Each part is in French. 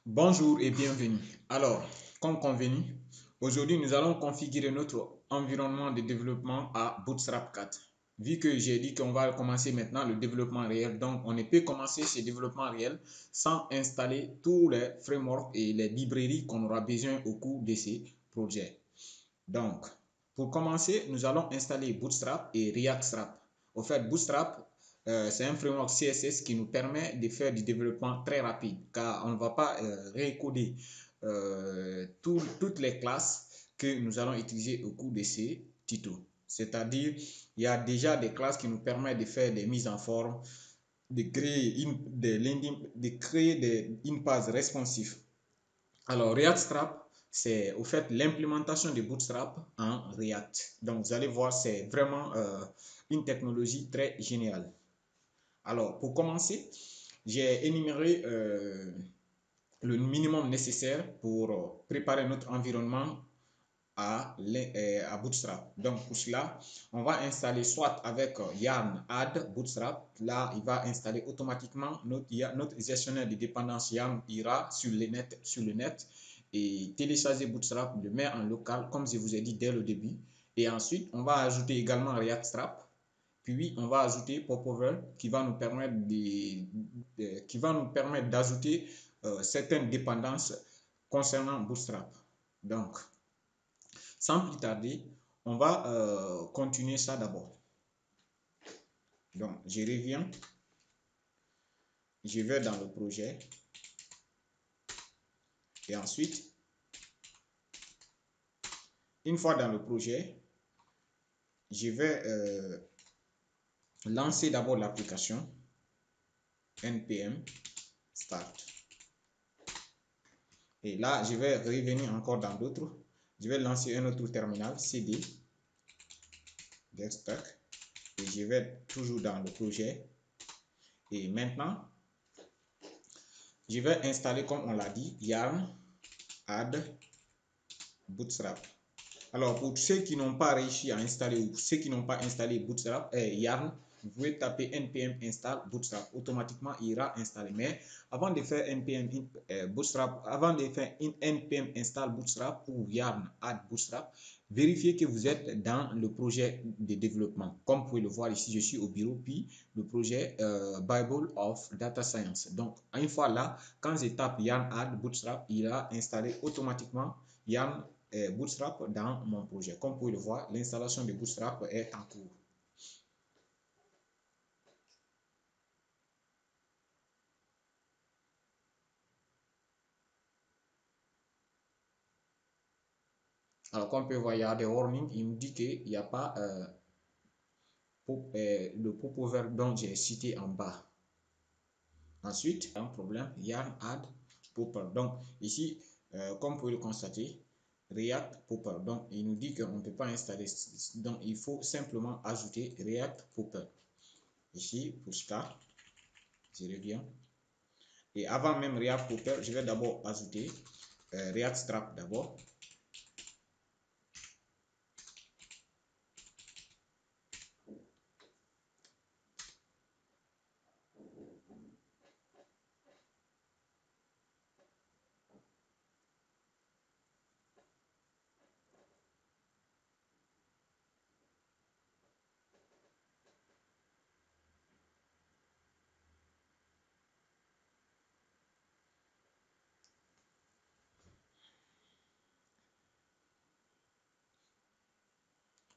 Bonjour et bienvenue. Alors, comme convenu, aujourd'hui nous allons configurer notre environnement de développement à Bootstrap 4. Vu que j'ai dit qu'on va commencer maintenant le développement réel, donc on ne peut commencer ce développement réel sans installer tous les frameworks et les librairies qu'on aura besoin au cours de ces projets. Donc, pour commencer, nous allons installer Bootstrap et React-Strap. Au fait, Bootstrap, c'est un framework CSS qui nous permet de faire du développement très rapide car on ne va pas récoder toutes les classes que nous allons utiliser au cours de ces tutos. C'est-à-dire, il y a déjà des classes qui nous permettent de faire des mises en forme, de créer une page responsive. Alors, React-Strap, c'est au fait l'implémentation de Bootstrap en React. Donc, vous allez voir, c'est vraiment une technologie très géniale. Alors, pour commencer, j'ai énuméré le minimum nécessaire pour préparer notre environnement à Bootstrap. Donc, pour cela, on va installer soit avec Yarn Add Bootstrap. Là, il va installer automatiquement notre gestionnaire de dépendance Yarn ira sur le net et télécharger Bootstrap, le met en local, comme je vous ai dit dès le début. Et ensuite, on va ajouter également React-Strap. Puis, on va ajouter Popover qui va nous permettre d'ajouter certaines dépendances concernant Bootstrap. Donc, sans plus tarder, on va continuer ça d'abord. Donc, je reviens. Je vais dans le projet. Et ensuite, une fois dans le projet, je vais lancer d'abord l'application npm start. Et là, je vais revenir encore dans d'autres. Je vais lancer un autre terminal cd desktop et je vais toujours dans le projet. Et maintenant, je vais installer, comme on l'a dit, yarn add bootstrap. Alors, pour ceux qui n'ont pas réussi à installer ou ceux qui n'ont pas installé Bootstrap, Yarn, vous pouvez taper npm install Bootstrap. Automatiquement, il ira installer. Mais avant de faire npm Bootstrap, avant de faire npm install Bootstrap ou Yarn add Bootstrap, vérifiez que vous êtes dans le projet de développement. Comme vous pouvez le voir ici, je suis au bureau, puis le projet Bible of Data Science. Donc, une fois là, quand je tape Yarn add Bootstrap, il ira installer automatiquement Yarn Bootstrap dans mon projet. Comme vous pouvez le voir, l'installation de Bootstrap est en cours. Alors, comme vous pouvez voir, il y a des warnings. Il me dit qu'il n'y a pas le popover dont j'ai cité en bas. Ensuite, un problème, yarn add popper. Donc, ici, comme vous pouvez le constater, React Popper. Donc, il nous dit qu'on ne peut pas installer. Donc, il faut simplement ajouter React Popper. Ici, pour Start, je reviens. Et avant même React Popper, je vais d'abord ajouter React Strap d'abord.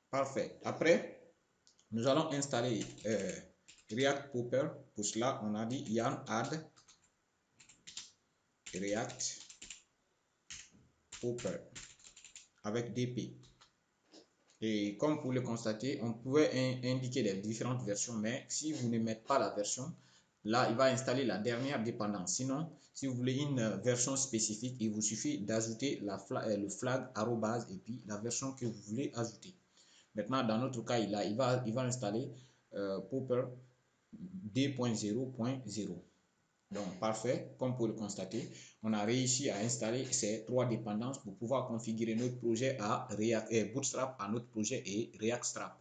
Parfait. Après, nous allons installer React Popper. Pour cela, on a dit yarn add React Popper avec DP. Et comme vous le constatez, on pouvait indiquer les différentes versions, mais si vous ne mettez pas la version, là, il va installer la dernière dépendance. Sinon, si vous voulez une version spécifique, il vous suffit d'ajouter le flag arrobase et puis la version que vous voulez ajouter. Maintenant, dans notre cas, il va installer Popper 2.0.0. Donc, parfait. Comme vous pouvez le constater, on a réussi à installer ces trois dépendances pour pouvoir configurer notre projet à Bootstrap à notre projet et React-Strap.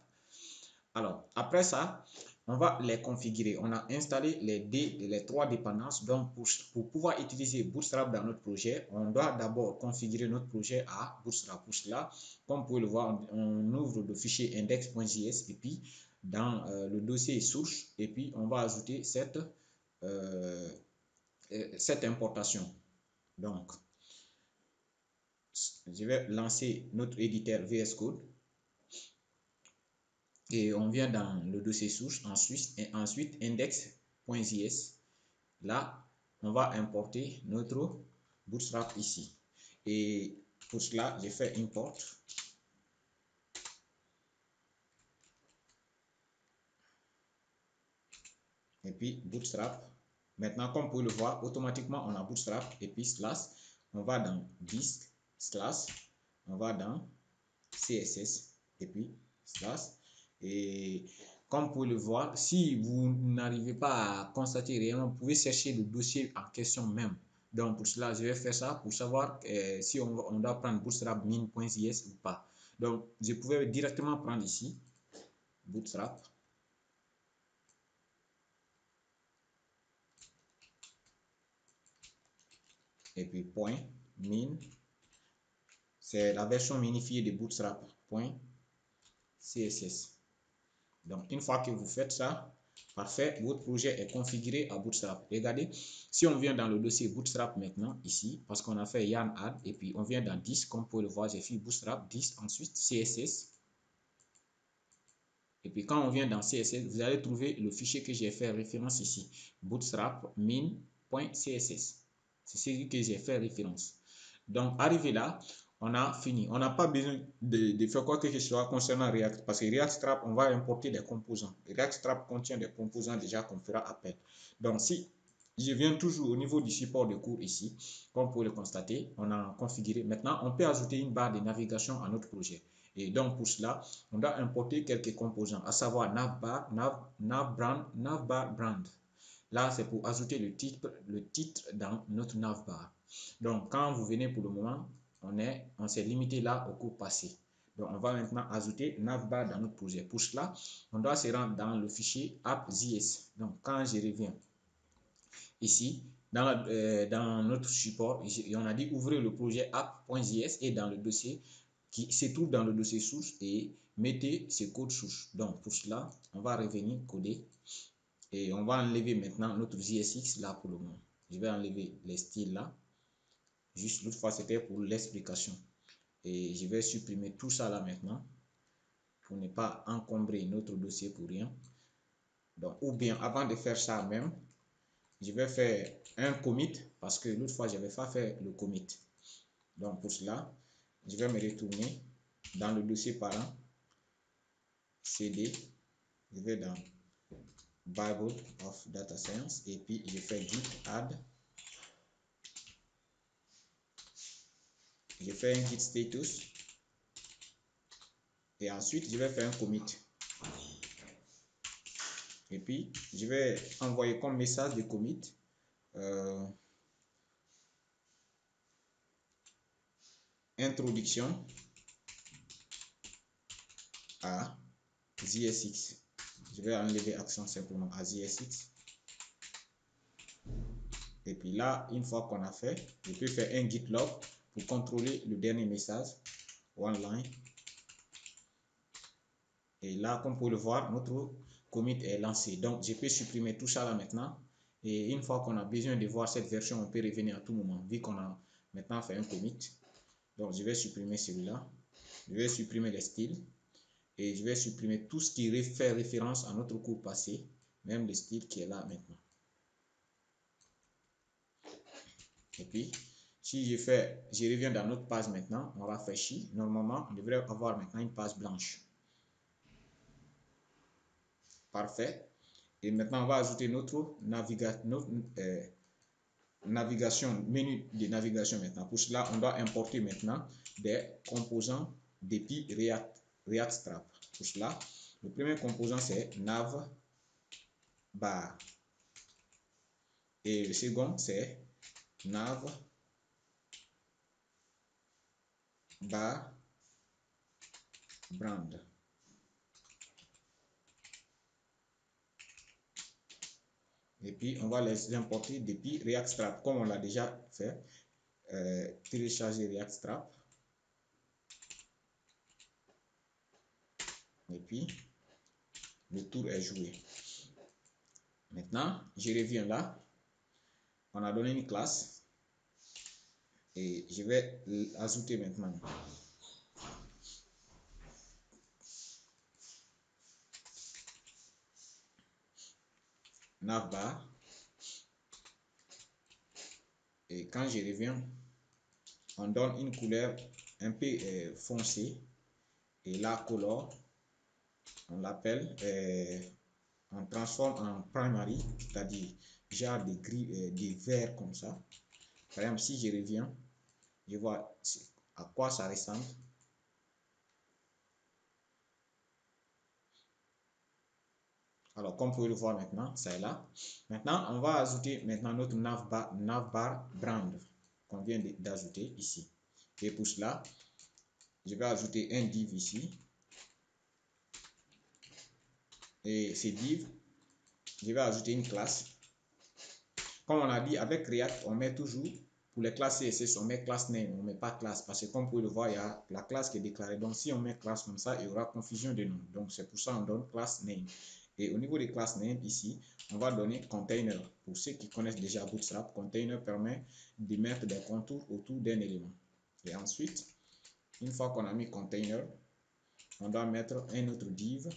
Alors, après ça, on va les configurer. On a installé les trois dépendances. Donc, pour pouvoir utiliser Bootstrap dans notre projet, on doit d'abord configurer notre projet à Bootstrap. Pour cela, comme vous pouvez le voir, on ouvre le fichier index.js et puis dans le dossier source, et puis on va ajouter cette importation. Donc, je vais lancer notre éditeur VS Code. Et on vient dans le dossier source, ensuite index.js. Là, on va importer notre Bootstrap ici. Et pour cela, je fais import. Et puis Bootstrap. Maintenant, comme vous pouvez le voir, automatiquement, on a Bootstrap. Et puis slash, on va dans disk, slash, on va dans CSS. Et puis slash. Et comme vous pouvez le voir, si vous n'arrivez pas à constater réellement, vous pouvez chercher le dossier en question même. Donc pour cela, je vais faire ça pour savoir si on doit prendre Bootstrap min.js ou pas. Donc je pouvais directement prendre ici Bootstrap. Et puis point min, c'est la version minifiée de Bootstrap. Point CSS. Donc, une fois que vous faites ça, parfait, votre projet est configuré à Bootstrap. Regardez, si on vient dans le dossier Bootstrap maintenant, ici, parce qu'on a fait yarn add, et puis on vient dans 10, comme vous pouvez le voir, j'ai fait Bootstrap 10, ensuite CSS. Et puis quand on vient dans CSS, vous allez trouver le fichier que j'ai fait référence ici, bootstrap min.css. C'est celui que j'ai fait référence. Donc, arrivé là, on a fini. On n'a pas besoin de faire quoi que ce soit concernant React, parce que React on va importer des composants. React contient des composants déjà qu'on fera appel. Donc, si je viens toujours au niveau du support de cours ici, comme vous pouvez le constater, on a configuré. Maintenant, on peut ajouter une barre de navigation à notre projet. Et donc, pour cela, on doit importer quelques composants, à savoir navbar, navbar brand. Là, c'est pour ajouter le titre dans notre navbar. Donc, quand vous venez pour le moment, on s'est limité là au cours passé. Donc, on va maintenant ajouter navbar dans notre projet. Pour cela, on doit se rendre dans le fichier app.js. Donc, quand je reviens ici, dans notre support, on a dit ouvrir le projet app.js et dans le dossier qui se trouve dans le dossier source et mettez ce code source. Donc, pour cela, on va revenir coder et on va enlever maintenant notre JSX là pour le moment. Je vais enlever les styles là. Juste l'autre fois, c'était pour l'explication. Et je vais supprimer tout ça là maintenant pour ne pas encombrer notre dossier pour rien. Donc, ou bien avant de faire ça même, je vais faire un commit parce que l'autre fois, je n'avais pas fait le commit. Donc, pour cela, je vais me retourner dans le dossier parent, CD, je vais dans Bible of Data Science et puis je fais git add. Je fais un git status et ensuite je vais faire un commit. Et puis je vais envoyer comme message de commit introduction à JSX. Je vais enlever accent simplement à JSX. Et puis là, une fois qu'on a fait, je peux faire un git log pour contrôler le dernier message. One line. Et là, comme vous pouvez le voir, notre commit est lancé. Donc, je peux supprimer tout ça là maintenant. Et une fois qu'on a besoin de voir cette version, on peut revenir à tout moment, vu qu'on a maintenant fait un commit. Donc, je vais supprimer celui-là. Je vais supprimer les styles. Et je vais supprimer tout ce qui fait référence à notre cours passé, même le style qui est là maintenant. Et puis, si je reviens dans notre page maintenant, on rafraîchit. Normalement, on devrait avoir maintenant une page blanche. Parfait. Et maintenant, on va ajouter notre navigation, menu de navigation maintenant. Pour cela, on doit importer maintenant des composants d'API React Strap. Pour cela, le premier composant, c'est navbar. Et le second, c'est navbar brand. Et puis, on va les importer depuis React comme on l'a déjà fait. Télécharger React. Et puis, le tour est joué. Maintenant, je reviens là. On a donné une classe. Et je vais ajouter maintenant navbar. Et quand je reviens, on donne une couleur un peu foncée. Et la couleur, on l'appelle, on transforme en primary, c'est-à-dire genre des gris, des verts comme ça. Par exemple, si je reviens, je vois à quoi ça ressemble. Alors, comme vous pouvez le voir maintenant, ça est là. Maintenant, on va ajouter maintenant notre navbar brand qu'on vient d'ajouter ici. Et pour cela, je vais ajouter un div ici. Et ces div, je vais ajouter une classe. Comme on a dit, avec React, on met toujours, pour les classes CSS, on met class name, on ne met pas classe. Parce que comme vous pouvez le voir, il y a la classe qui est déclarée. Donc, si on met classe comme ça, il y aura confusion de nom. Donc, c'est pour ça qu'on donne class name. Et au niveau des classes name, ici, on va donner container. Pour ceux qui connaissent déjà Bootstrap, container permet de mettre des contours autour d'un élément. Et ensuite, une fois qu'on a mis container, on doit mettre un autre div.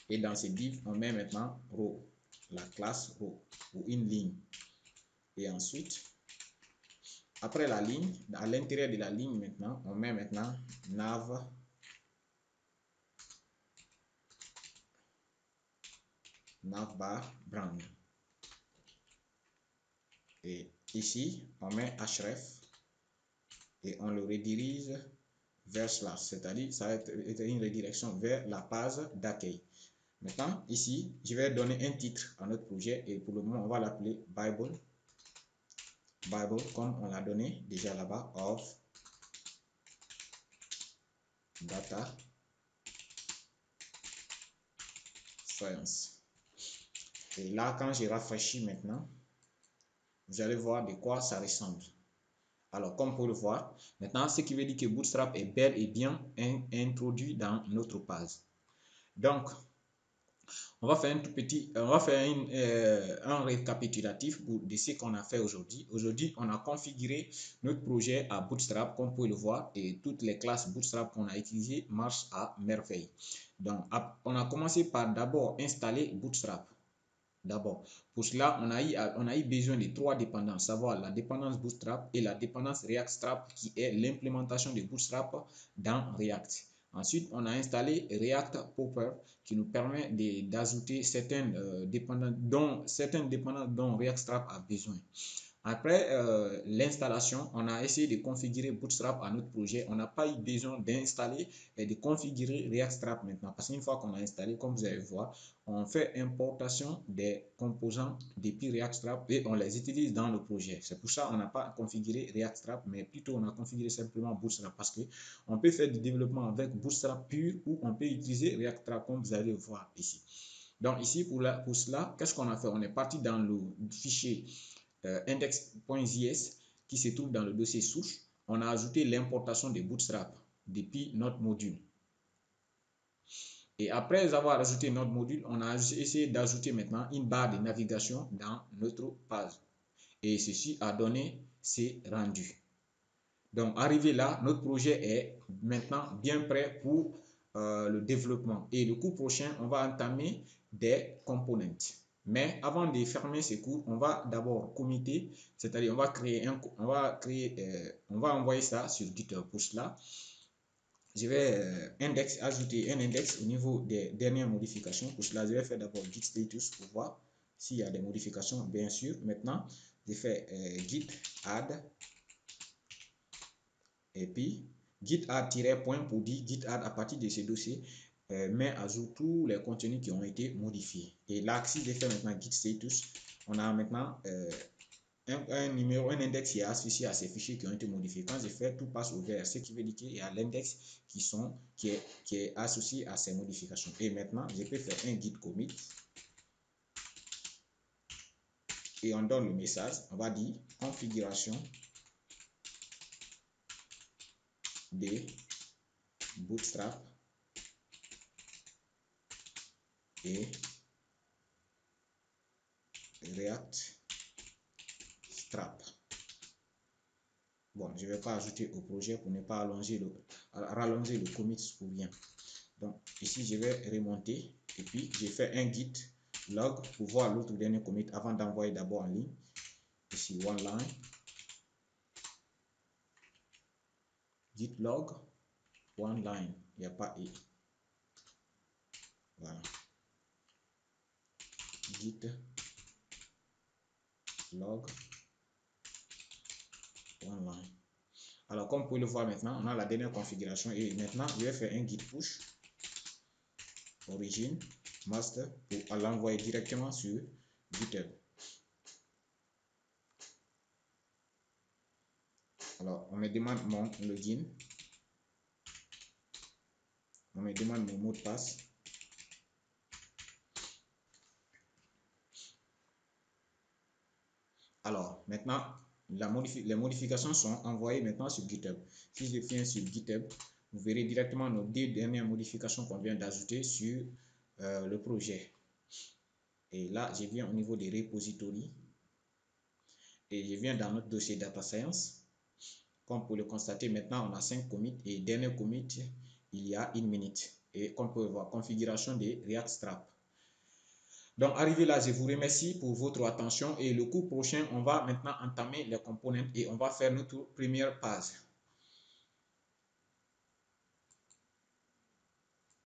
Et dans ce div, on met maintenant row, la classe row ou une ligne. Et ensuite, après la ligne, à l'intérieur de la ligne maintenant, on met maintenant navbar brand. Et ici, on met href et on le redirige vers cela, c'est-à-dire ça va être une redirection vers la page d'accueil. Maintenant, ici, je vais donner un titre à notre projet et pour le moment, on va l'appeler Bible, comme on l'a donné déjà là-bas, of data science. Et là, quand je rafraîchis maintenant, vous allez voir de quoi ça ressemble. Alors, comme pour le voir, maintenant, ce qui veut dire que Bootstrap est bel et bien introduit dans notre page. Donc, on va faire un récapitulatif de ce qu'on a fait aujourd'hui. Aujourd'hui, on a configuré notre projet à Bootstrap, comme vous pouvez le voir, et toutes les classes Bootstrap qu'on a utilisées marchent à merveille. Donc, on a commencé par d'abord installer Bootstrap. D'abord, pour cela, on a eu besoin de 3 dépendances, savoir la dépendance Bootstrap et la dépendance React qui est l'implémentation de Bootstrap dans React. Ensuite, on a installé React Popper qui nous permet d'ajouter certaines dépendances dont React a besoin. Après l'installation, on a essayé de configurer Bootstrap à notre projet. On n'a pas eu besoin d'installer et de configurer React maintenant. Parce qu'une fois qu'on a installé, comme vous allez voir, on fait importation des composants depuis React et on les utilise dans le projet. C'est pour ça qu'on n'a pas configuré React mais plutôt on a configuré simplement Bootstrap parce qu'on peut faire du développement avec Bootstrap pur ou on peut utiliser React comme vous allez voir ici. Donc ici, pour cela, qu'est-ce qu'on a fait? On est parti dans le fichier index.js qui se trouve dans le dossier source. On a ajouté l'importation de Bootstrap depuis notre module. Et après avoir ajouté notre module, on a essayé d'ajouter maintenant une barre de navigation dans notre page. Et ceci a donné ces rendus. Donc, arrivé là, notre projet est maintenant bien prêt pour le développement. Et le cours prochain, on va entamer des components. Mais avant de fermer ce cours, on va d'abord committer, c'est-à-dire on va envoyer ça sur GitHub. Pour cela, je vais ajouter un index au niveau des dernières modifications. Pour cela, je vais faire d'abord git status pour voir s'il y a des modifications, bien sûr. Maintenant, je fais git add et puis git add-point pour dire git add à partir de ce dossier met à jour tous les contenus qui ont été modifiés. Et là, si je fais maintenant git status, on a maintenant un index qui est associé à ces fichiers qui ont été modifiés. Quand je fais, tout passe au vert, ce qui veut dire qu'il y a l'index qui est associé à ces modifications. Et maintenant, je peux faire un git commit et on donne le message. On va dire configuration de Bootstrap et React Strap. Bon, je ne vais pas ajouter au projet pour ne pas rallonger le commit pour rien. Donc ici, je vais remonter et puis j'ai fait un git log pour voir l'autre dernier commit avant d'envoyer d'abord en ligne. Ici, one line, git log, one line, il n'y a pas et. Voilà. Git log, one line. Alors, comme vous pouvez le voir maintenant, on a la dernière configuration et maintenant, je vais faire un git push origine master pour l'envoyer directement sur GitHub. Alors, on me demande mon login, on me demande mon mot de passe. Alors, maintenant, les modifications sont envoyées maintenant sur GitHub. Si je viens sur GitHub, vous verrez directement nos 2 dernières modifications qu'on vient d'ajouter sur le projet. Et là, je viens au niveau des repositories et je viens dans notre dossier Data Science. Comme pour le constater, maintenant, on a 5 commits et dernier commit, il y a 1 minute. Et comme vous pouvez voir, configuration de React Strap. Donc, arrivé là, je vous remercie pour votre attention et le cours prochain, on va maintenant entamer les components et on va faire notre première page.